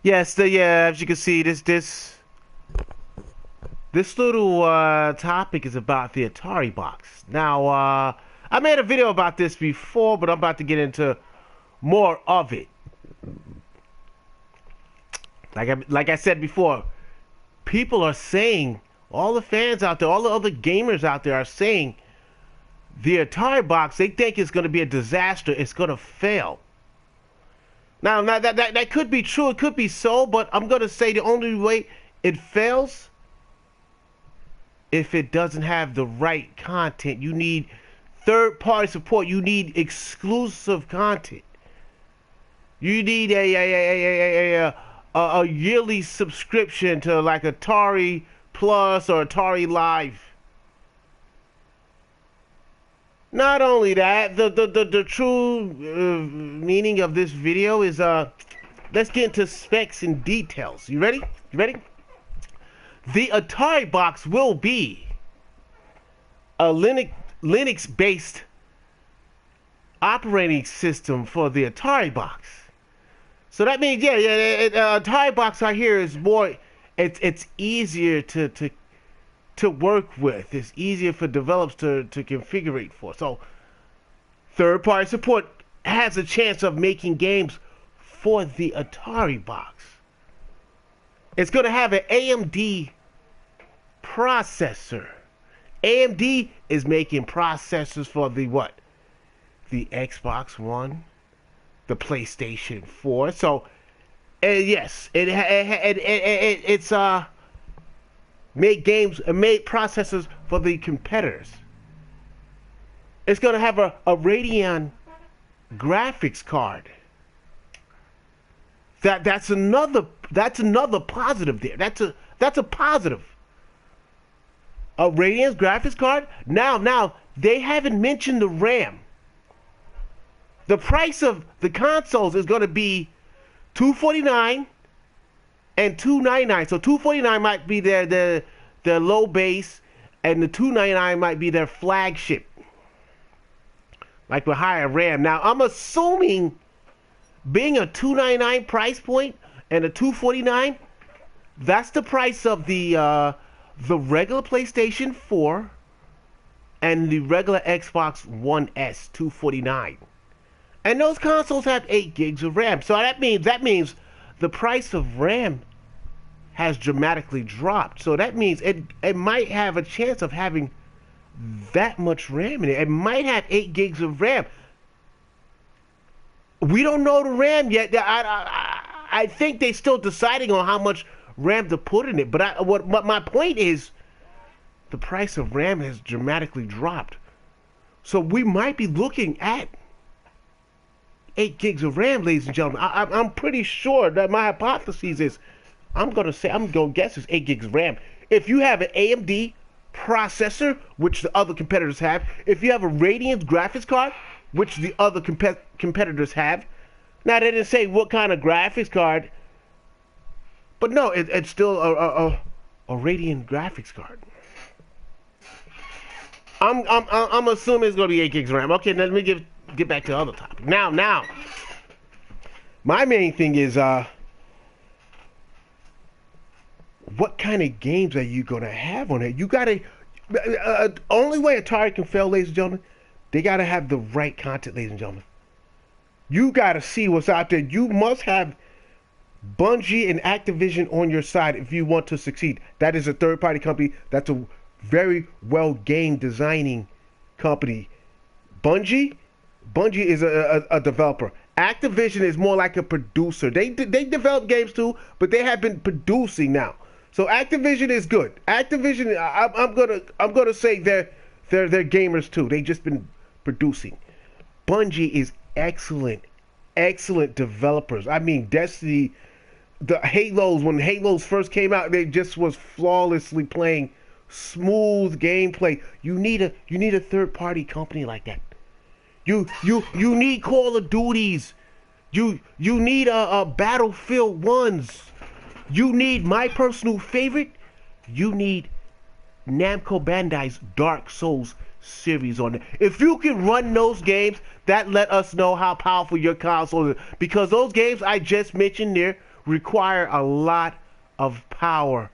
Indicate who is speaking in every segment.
Speaker 1: Yes, yeah, as you can see, this little topic is about the Atari box. Now, I made a video about this before, but I'm about to get into more of it. Like I said before, people are saying, all the fans out there, all the other gamers out there are saying the Atari box, they think it's going to be a disaster. It's going to fail. Now, that could be true. It could be so, but I'm going to say the only way it fails if it doesn't have the right content. You need third-party support. You need exclusive content. You need a yearly subscription to like Atari Plus or Atari Live. Not only that, the true meaning of this video is let's get into specs and details. You ready? You ready? The Atari box will be a Linux-based operating system for the Atari box. So that means, Atari box right here is more. It's easier to work with. It's easier for developers to configure for. So third-party support has a chance of making games for the Atari box. It's going to have an AMD processor. AMD is making processors for the what? The Xbox One, the PlayStation 4. So, yes, it's made games and made processors for the competitors. It's going to have a Radeon graphics card. That's another positive there. That's a positive. A Radeon graphics card. Now they haven't mentioned the RAM. The price of the consoles is going to be $249 and $299. So $249 might be their low base, and the $299 might be their flagship, like with higher RAM. Now I'm assuming, being a $299 price point and a $249, that's the price of the regular PlayStation 4 and the regular Xbox One S, $249. And those consoles have 8 gigs of RAM. So that means the price of RAM has dramatically dropped. So that means it might have a chance of having that much RAM in it. It might have 8 gigs of RAM. We don't know the RAM yet. I think they're still deciding on how much RAM to put in it. But what my point is, the price of RAM has dramatically dropped. So we might be looking at 8 gigs of RAM, ladies and gentlemen. I'm pretty sure that my hypothesis is, I'm going to guess it's 8 gigs of RAM. If you have an AMD processor, which the other competitors have, if you have a Radeon graphics card, which the other competitors have. Now, they didn't say what kind of graphics card, but no, it's still a Radeon graphics card. I'm assuming it's going to be 8 gigs of RAM. Okay, now let me get back to the other topic. Now, my main thing is, what kind of games are you going to have on it? You got to, only way Atari can fail, ladies and gentlemen, they got to have the right content, ladies and gentlemen. You got to see what's out there. You must have Bungie and Activision on your side if you want to succeed. That is a third-party company. That's a very well game designing company. Bungie is a developer. Activision is more like a producer. They develop games too, but they have been producing now. So Activision is good. Activision, I'm gonna say they're gamers too. They just been producing. Bungie is excellent developers. I mean, Destiny, the Halos, when Halos first came out, they just was flawlessly playing, smooth gameplay. You need a third party company like that. You need Call of Duties. You need a Battlefield 1s. You need my personal favorite. You need Namco Bandai's Dark Souls series on it. If you can run those games, that let us know how powerful your console is. Because those games I just mentioned there require a lot of power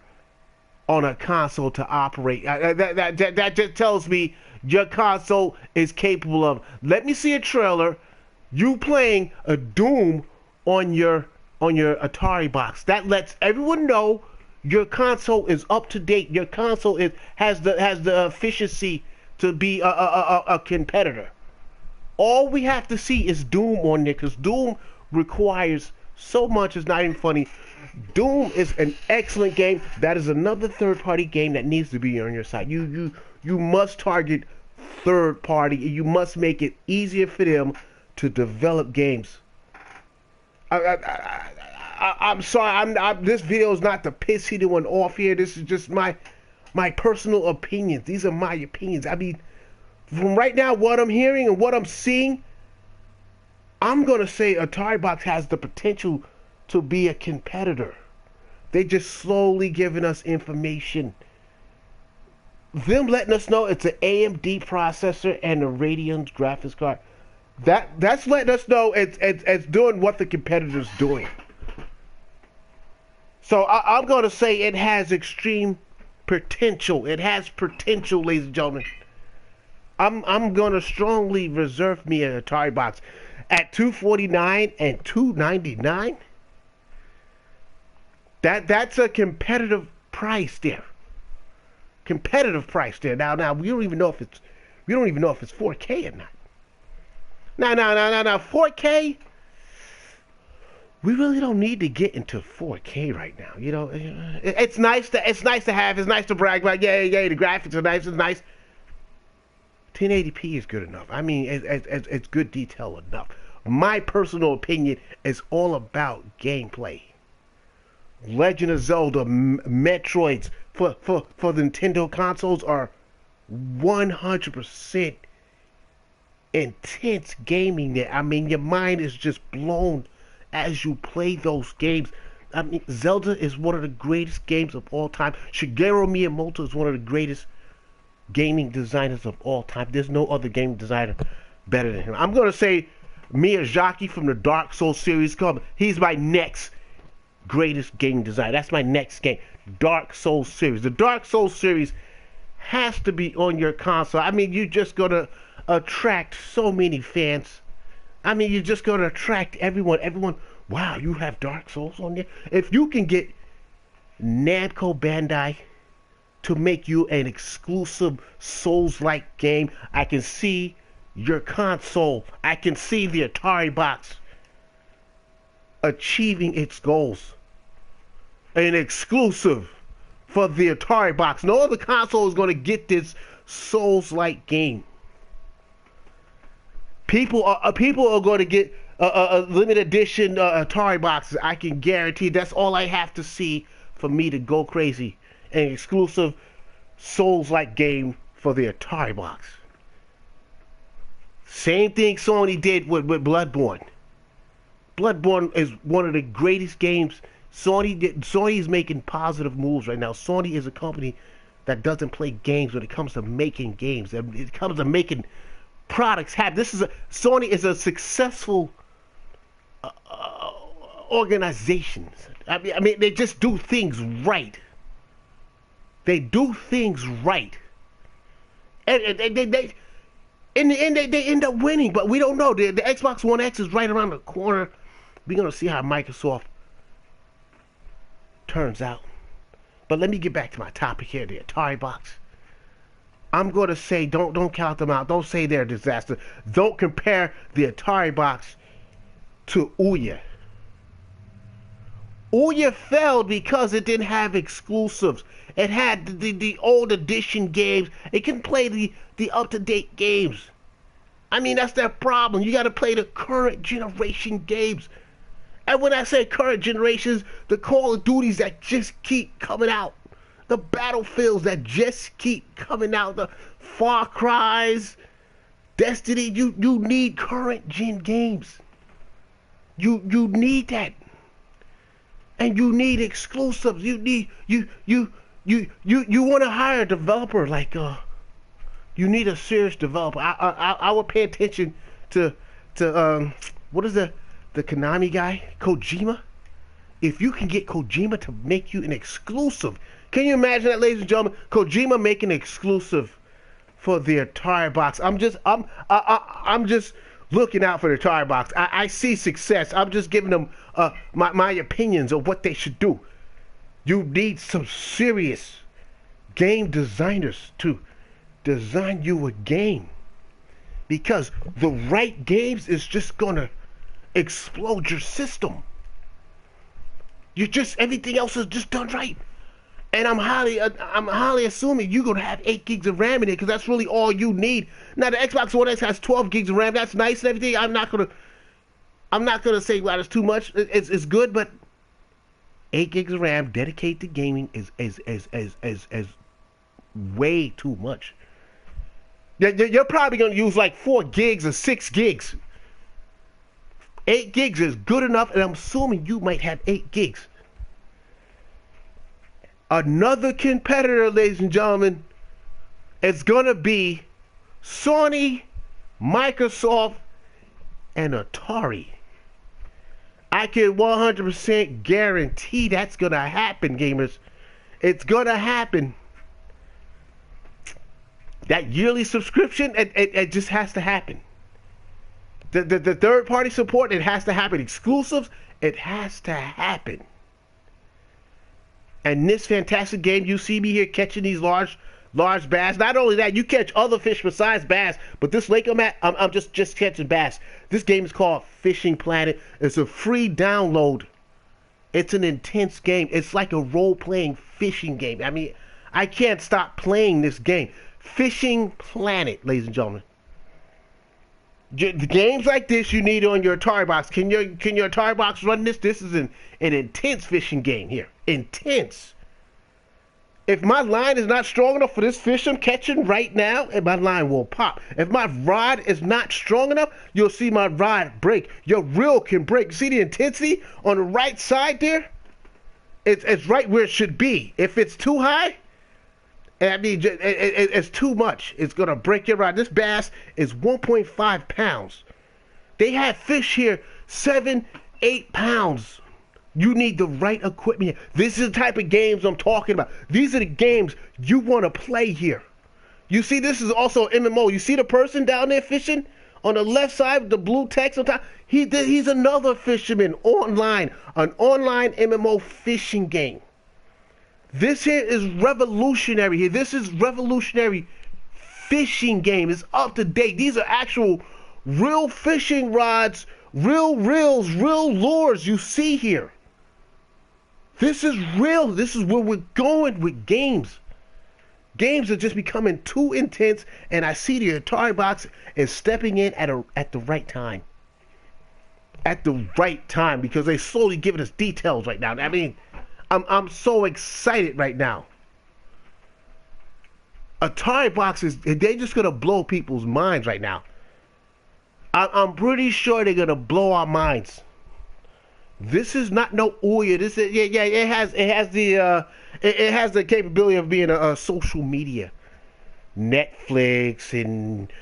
Speaker 1: on a console to operate. That just tells me your console is capable of. Let me see a trailer. You playing a Doom on your Atari box. That lets everyone know your console is up to date. Your console has the efficiency to be a competitor. All we have to see is Doom on there, because Doom requires so much. It's not even funny. Doom is an excellent game. That is another third-party game that needs to be on your site. You must target third-party. You must make it easier for them to develop games. I'm sorry. This video is not to piss anyone off here. This is just my personal opinions. These are my opinions. I mean, from right now, what I'm hearing and what I'm seeing, I'm gonna say AtariBox has the potential to be a competitor. They just slowly giving us information. Them letting us know it's an AMD processor and a Radeon graphics card. That's letting us know it's doing what the competitor's doing. So I'm gonna say it has extreme potential. It has potential, ladies and gentlemen. I'm gonna strongly reserve me an AtariBox at $249 and $299. That's a competitive price there. Competitive price there. Now we don't even know if it's 4K or not. Now 4K. We really don't need to get into 4K right now. You know, it's nice to have. It's nice to brag about. Yeah, the graphics are nice. It's nice. 1080p is good enough. I mean, it's good detail enough. My personal opinion is all about gameplay. Legend of Zelda, Metroids for the Nintendo consoles are 100% intense gaming there. I mean, your mind is just blown as you play those games. I mean, Zelda is one of the greatest games of all time. Shigeru Miyamoto is one of the greatest gaming designers of all time. There's no other game designer better than him. I'm going to say Miyazaki from the Dark Souls series. He's my next greatest game designer. That's my next game. Dark Souls series. The Dark Souls series has to be on your console. I mean, you're just going to attract so many fans. I mean, you're just going to attract everyone. Wow, you have Dark Souls on there? If you can get Namco Bandai to make you an exclusive Souls-like game, I can see your console. I can see the AtariBox achieving its goals. An exclusive for the AtariBox. No other console is going to get this Souls-like game. People are going to get a limited edition Atari boxes. I can guarantee that's all I have to see for me to go crazy. An exclusive Souls-like game for the Atari box. Same thing Sony did with Bloodborne. Bloodborne is one of the greatest games. Sony is making positive moves right now. Sony is a company that doesn't play games when it comes to making games. It comes to making products happen. Sony is a successful organization. I mean, they just do things right. They do things right, and they in the end they end up winning. But we don't know. The Xbox One X is right around the corner. We're gonna see how Microsoft turns out. But let me get back to my topic here, the AtariBox. I'm going to say, don't count them out. Don't say they're a disaster. Don't compare the AtariBox to Ouya. Ouya failed because it didn't have exclusives. It had the old edition games. It can play the up-to-date games. I mean, that's their problem. You got to play the current generation games. And when I say current generations, the Call of Duties that just keep coming out. The Battlefields that just keep coming out. The Far Cry's, Destiny. You need current gen games. You need that. And you need exclusives. You want to hire a developer like you need a serious developer. I would pay attention to what is the Konami guy, Kojima. if you can get Kojima to make you an exclusive. Can you imagine that, ladies and gentlemen? Kojima making an exclusive for the AtariBox. I'm just looking out for the AtariBox. I see success. I'm just giving them my opinions of what they should do. You need some serious game designers to design you a game, because the right games is just gonna explode your system. Everything else is just done right. And I'm highly assuming you're gonna have 8 gigs of RAM in it, because that's really all you need. Now the Xbox One X has 12 gigs of RAM. That's nice and everything. I'm not gonna say, well, it's too much. It's good, but 8 gigs of RAM dedicated to gaming is way too much. You're probably gonna use like 4 gigs or 6 gigs. 8 gigs is good enough, and I'm assuming you might have 8 gigs. Another competitor, ladies and gentlemen, is going to be Sony, Microsoft, and Atari. I can 100% guarantee that's going to happen, gamers. It's going to happen. That yearly subscription, it just has to happen. The third-party support, it has to happen. Exclusives, it has to happen. And this fantastic game, you see me here catching these large bass. Not only that, you catch other fish besides bass, but this lake I'm just catching bass. This game is called Fishing Planet. It's a free download. It's an intense game. It's like a role-playing fishing game. I mean, I can't stop playing this game. Fishing Planet, ladies and gentlemen. The games like this you need on your AtariBox. Can your AtariBox run this? This is an intense fishing game here. Intense. If my line is not strong enough for this fish I'm catching right now, and my line will pop. If my rod is not strong enough, you'll see my rod break. Your reel can break. See the intensity on the right side there? It's right where it should be. If it's too high, I mean, it's too much. It's going to break your rod. This bass is 1.5 pounds. They have fish here 7, 8 pounds. You need the right equipment here. This is the type of games I'm talking about. These are the games you want to play here. You see, this is also MMO. You see the person down there fishing on the left side with the blue text on top? He's another fisherman online. An online MMO fishing game. This here is revolutionary here. This is revolutionary fishing game. It's up to date. These are actual real fishing rods, real reels, real lures you see here. This is real. This is where we're going with games. Games are just becoming too intense, and I see the AtariBox is stepping in at the right time. At the right time, because they're slowly giving us details right now. I mean, I'm so excited right now. AtariBox they're just gonna blow people's minds right now. I'm pretty sure they're gonna blow our minds. This is not no Ouya. This is it has the capability of being a social media. Netflix and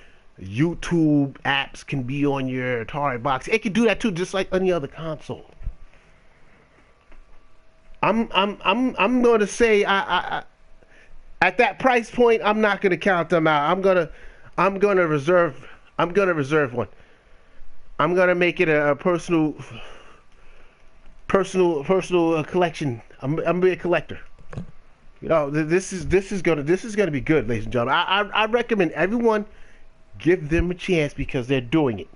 Speaker 1: YouTube apps can be on your AtariBox. It can do that too, just like any other console. I'm going to say I at that price point I'm not going to count them out. I'm going to reserve one. I'm going to make it a personal collection. I'm going to be a collector. You know, this is going to be good, ladies and gentlemen. I recommend everyone give them a chance because they're doing it.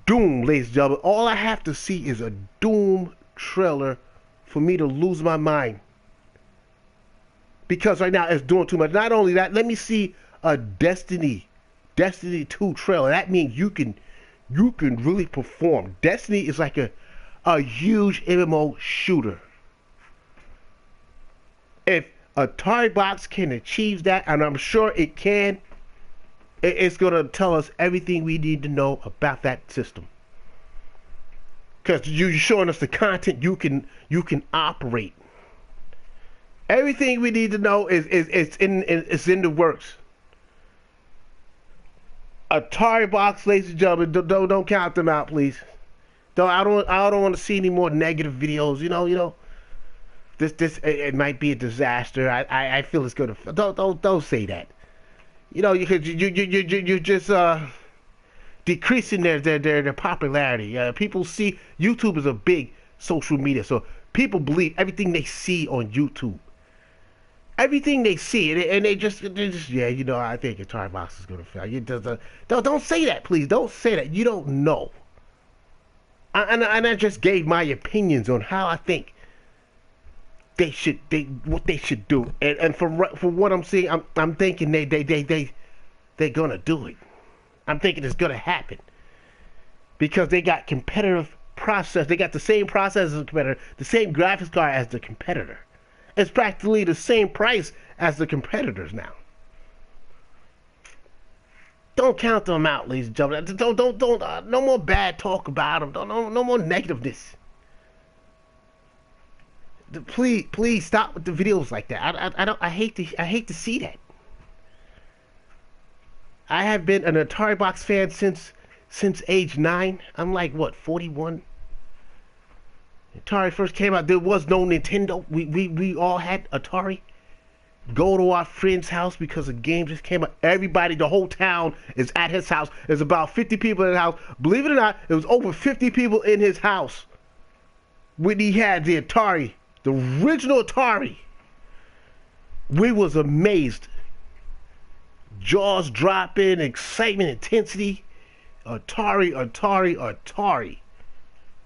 Speaker 1: Doom, ladies and gentlemen. All I have to see is a Doom trailer for me to lose my mind. Because right now it's doing too much. Not only that, let me see a Destiny 2 trailer. That means you can really perform. Destiny is like a huge MMO shooter. If AtariBox can achieve that, and I'm sure it can, it's going to tell us everything we need to know about that system. Because you're showing us the content you can operate. Everything we need to know is in the works. AtariBox, ladies and gentlemen, don't count them out, please. Though I don't want to see any more negative videos. This it might be a disaster. I feel it's gonna. Don't say that. You just decreasing their popularity. People see YouTube is a big social media, so people believe everything they see on YouTube. Everything they see, and they just yeah, I think AtariBox is gonna fail. Don't say that, please. Don't say that. You don't know. And I just gave my opinions on how I think what they should do, and for what I'm seeing, I'm thinking they're gonna do it. I'm thinking it's gonna happen because they got competitive process. They got the same process as the competitor, the same graphics card as the competitor. It's practically the same price as the competitors now. Don't count them out, ladies and gentlemen. Don't. No more bad talk about them. No more negativeness. Please stop with the videos like that. I hate to see that. I have been an AtariBox fan since age 9. I'm like what, 41? Atari first came out, there was no Nintendo. We all had Atari. Go to our friend's house because a game just came out. Everybody, the whole town is at his house. There's about 50 people in the house. Believe it or not, it was over 50 people in his house when he had the Atari, the original Atari. We was amazed. Jaws dropping, excitement, intensity. Atari.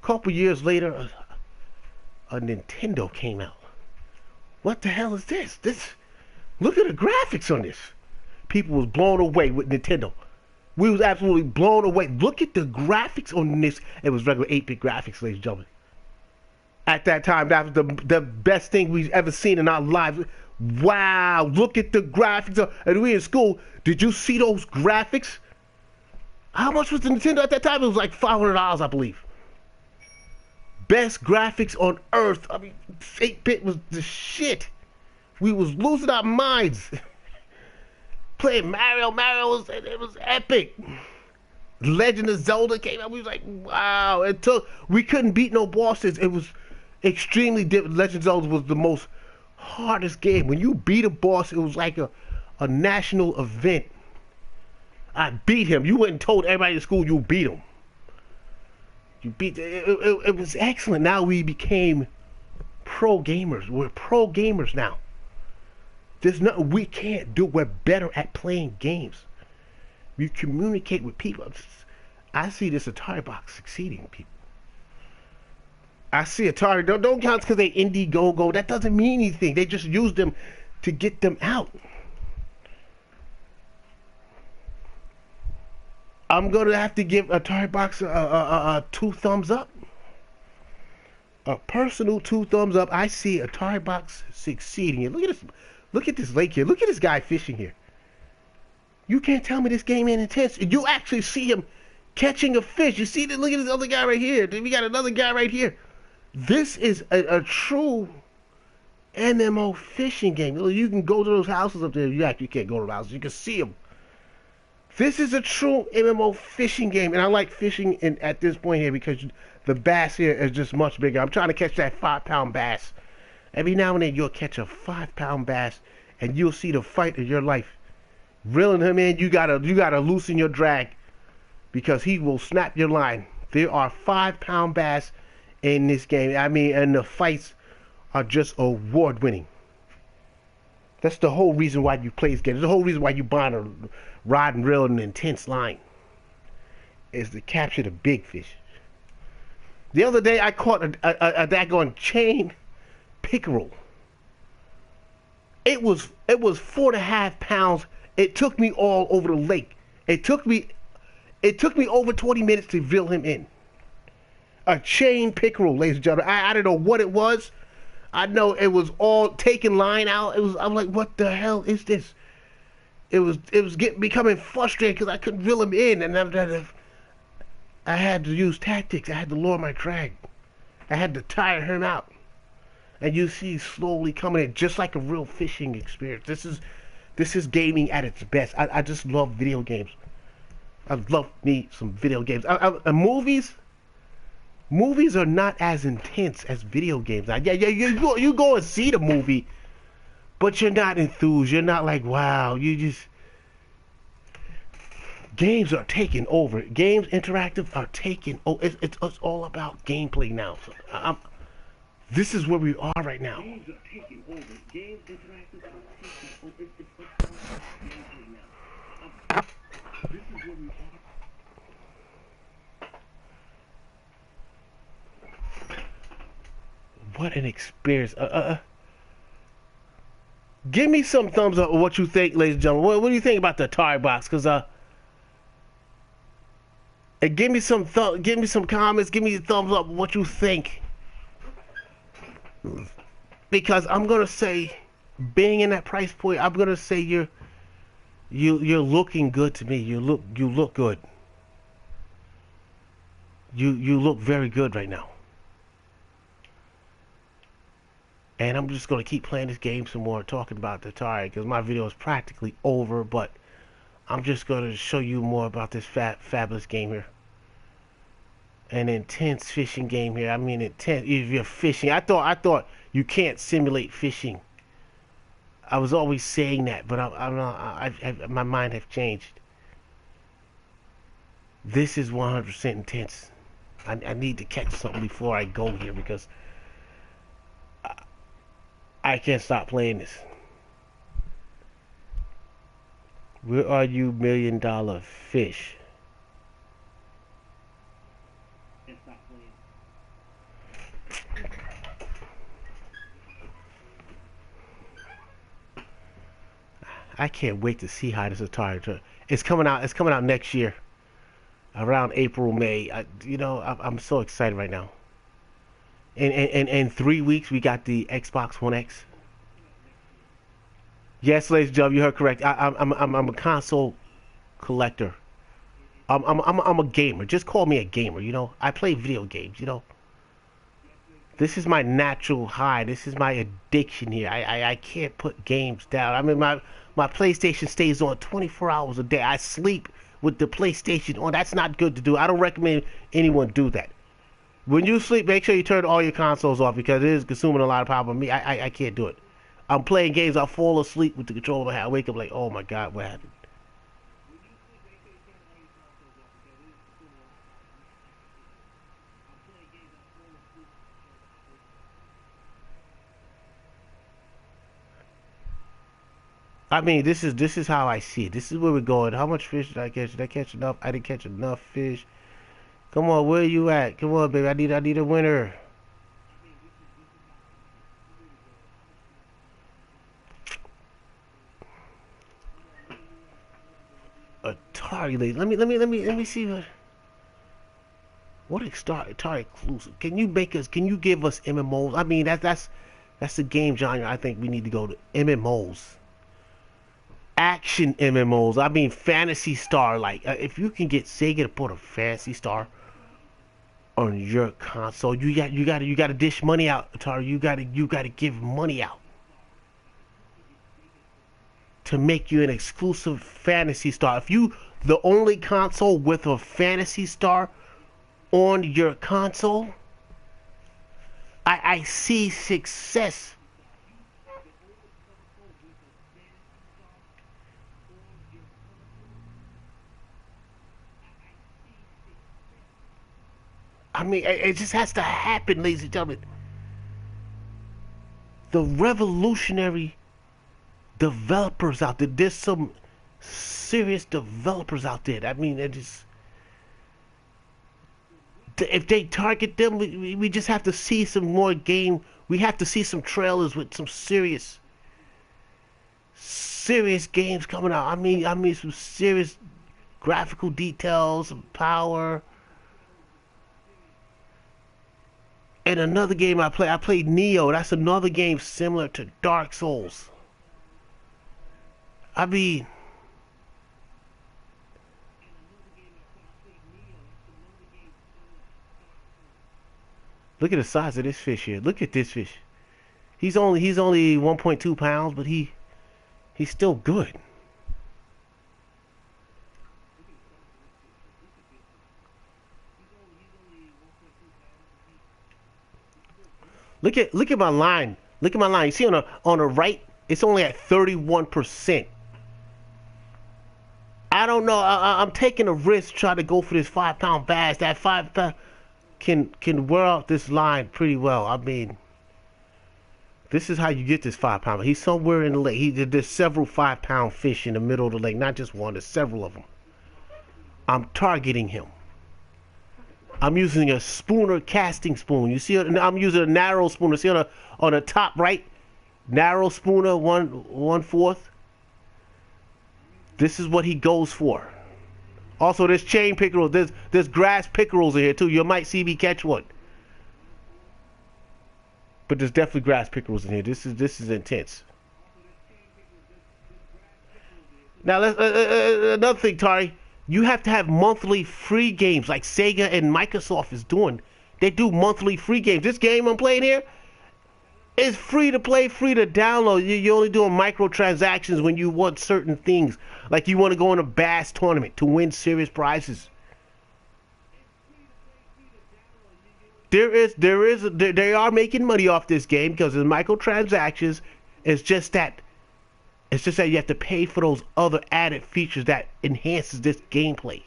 Speaker 1: Couple years later, a Nintendo came out. What the hell is this? Look at the graphics on this. People was blown away with Nintendo. We was absolutely blown away. Look at the graphics on this. It was regular 8-bit graphics, ladies and gentlemen. At that time, that was the best thing we've ever seen in our lives. Wow, look at the graphics. And we in school, did you see those graphics? How much was the Nintendo at that time? It was like $500, I believe. Best graphics on earth. I mean, 8-bit was the shit. We was losing our minds. Playing Mario, it was epic. Legend of Zelda came out. We was like, wow. We couldn't beat no bosses. It was extremely difficult. Legend of Zelda was the most hardest game. When you beat a boss, it was like a national event. I beat him. You went and told everybody in school you beat him. It was excellent. Now we became pro gamers. We're pro gamers now. There's nothing we can't do. We're better at playing games. We communicate with people. I see this AtariBox succeeding, people. I see Atari. Don't count because they Indiegogo. That doesn't mean anything. They just use them to get them out. I'm gonna have to give AtariBox a 2 thumbs up. A personal 2 thumbs up. I see AtariBox succeeding. Look at this. Look at this lake here. Look at this guy fishing here. You can't tell me this game ain't intense. You actually see him catching a fish. You see that? Look at this other guy right here. Then we got another guy right here. This is a true MMO fishing game. You can go to those houses up there. You actually can't go to those houses. You can see them. This is a true MMO fishing game, and I like fishing at this point here because the bass here is just much bigger. I'm trying to catch that 5-pound bass. Every now and then you'll catch a 5-pound bass, and you'll see the fight of your life. Reeling him in, you gotta loosen your drag because he will snap your line. There are 5-pound bass in this game. I mean, and the fights are just award-winning. That's the whole reason why you play this game. That's the whole reason why you buy a rod and reel and an intense line. Is to capture the big fish. The other day I caught a daggone chain pickerel. It was 4.5 pounds. It took me all over the lake. It took me over 20 minutes to reel him in. A chain pickerel, ladies and gentlemen. I don't know what it was. I know it was all taking line out. I'm like, what the hell is this? It was becoming frustrated because I couldn't reel him in, and I had to use tactics. I had to lower my drag. I had to tire him out. And you see slowly coming in, just like a real fishing experience. This is gaming at its best. I just love video games. I love me some video games. Movies, Movies are not as intense as video games. Like, yeah, you go and see the movie, but you're not enthused. You're not like, wow. You just games are taking over. Games interactive are taking. Oh, it's all about gameplay now. So this is where we are right now. Games are taking over. Games interactive are taking over. It's all about gameplay now. This is where we are. What an experience. Give me some thumbs up on what you think, ladies and gentlemen. What do you think about the AtariBox? Because and give me some comments. Give me a thumbs up on what you think. Because I'm gonna say, being in that price point, I'm gonna say you're looking good to me. You look good. You look very good right now. And I'm just going to keep playing this game some more, talking about the Atari, because my video is practically over, but I'm just going to show you more about this fabulous game here. An intense fishing game here. I mean, intense. If you're fishing, I thought you can't simulate fishing. I was always saying that, but my mind has changed. This is 100% intense. I need to catch something before I go here, because I can't stop playing this. Where are you, $1 million fish? I can't wait to see how this Atari. It's coming out. It's coming out next year, around April, May. I'm so excited right now. In 3 weeks, we got the Xbox One X. Yes, ladies and gentlemen, you heard correct. I'm a console collector. I'm a gamer. Just call me a gamer. I play video games. This is my natural high. This is my addiction here. I can't put games down. I mean, my PlayStation stays on 24 hours a day. I sleep with the PlayStation on. That's not good to do. I don't recommend anyone do that. When you sleep, make sure you turn all your consoles off, because it is consuming a lot of power. Me, I can't do it. I'm playing games, I'll fall asleep with the controller in my hand. I wake up like, oh my God, what happened? I mean, this is how I see it. This is where we're going. How much fish did I catch? Did I catch enough? I didn't catch enough fish. Come on, where are you at? Come on, baby. I need a winner. Atari, let me see what Atari exclusive. Can you give us MMOs? I mean, that's the game genre. I think we need to go to MMOs. Action MMOs. I mean, Fantasy Star. Like, if you can get Sega to put a Fantasy Star on your console, you got to dish money out, Atari. You got to give money out to make you an exclusive Fantasy Star. If you the only console with a Fantasy Star on your console, I see success. I mean, it just has to happen, ladies and gentlemen. The revolutionary developers out there. There's some serious developers out there. I mean, it just, if they target them, we just have to see some more game. We have to see some trailers with some serious games coming out. I mean some serious graphical details, some power. And another game I played Neo. That's another game similar to Dark Souls. I mean, look at the size of this fish here. Look at this fish. He's only 1.2 pounds, but he's still good. Look at my line. Look at my line. You see on the right, it's only at 31%. I don't know. I'm taking a risk trying to go for this 5 pound bass. That 5 pound can wear out this line pretty well. I mean, this is how you get this 5 pounder. He's somewhere in the lake. There's several 5 pound fish in the middle of the lake. Not just one. There's several of them. I'm targeting him. I'm using a spooner casting spoon. You see, I'm using a narrow spooner. See on the top right, narrow spooner, 1/4. This is what he goes for. Also, there's chain pickerel. There's grass pickerels in here too. You might see me catch one. But there's definitely grass pickerels in here. This is intense. Now, let's, another thing, Tari. You have to have monthly free games like Sega and Microsoft is doing. They do monthly free games. This game I'm playing here is free to play, free to download. You're only doing microtransactions when you want certain things. Like you want to go in a bass tournament to win serious prizes. They are making money off this game because the microtransactions. It's just that you have to pay for those other added features that enhances this gameplay.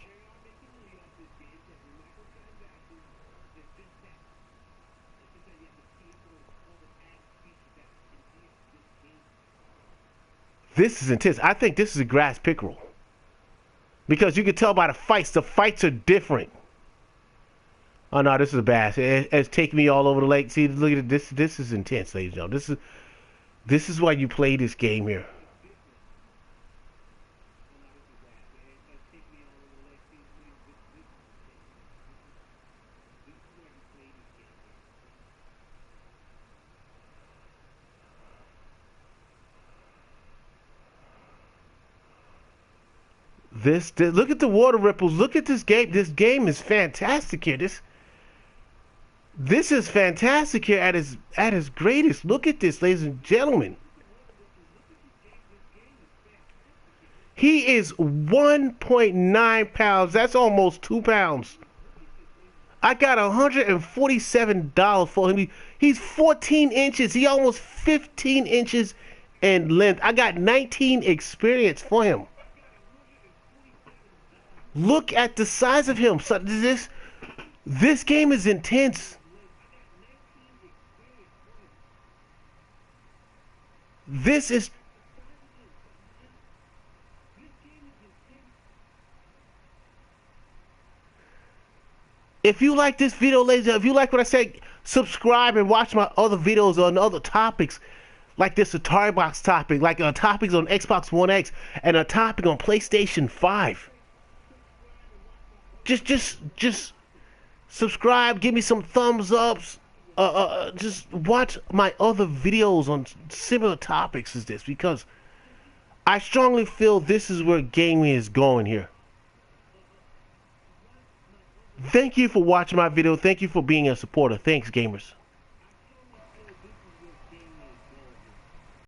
Speaker 1: This is intense. I think this is a grass pickerel because you can tell by the fights. The fights are different. Oh no, this is a bass. It's taking me all over the lake. See, look at it. This is intense, ladies and gentlemen. This is why you play this game here. Look at the water ripples. Look at this game. This game is fantastic here. This is fantastic here at its greatest. Look at this, ladies and gentlemen. He is 1.9 pounds. That's almost 2 pounds. I got $147 for him. He's 14 inches. He almost 15 inches in length. I got 19 experience for him. Look at the size of him. So this game is intense. This is if you like this video, ladies, if you like what I say, subscribe and watch my other videos on other topics like this AtariBox topic, like topics on Xbox One X and a topic on PlayStation 5. Just subscribe, give me some thumbs ups. Just watch my other videos on similar topics as this because I strongly feel this is where gaming is going here. Thank you for watching my video. Thank you for being a supporter. Thanks, gamers.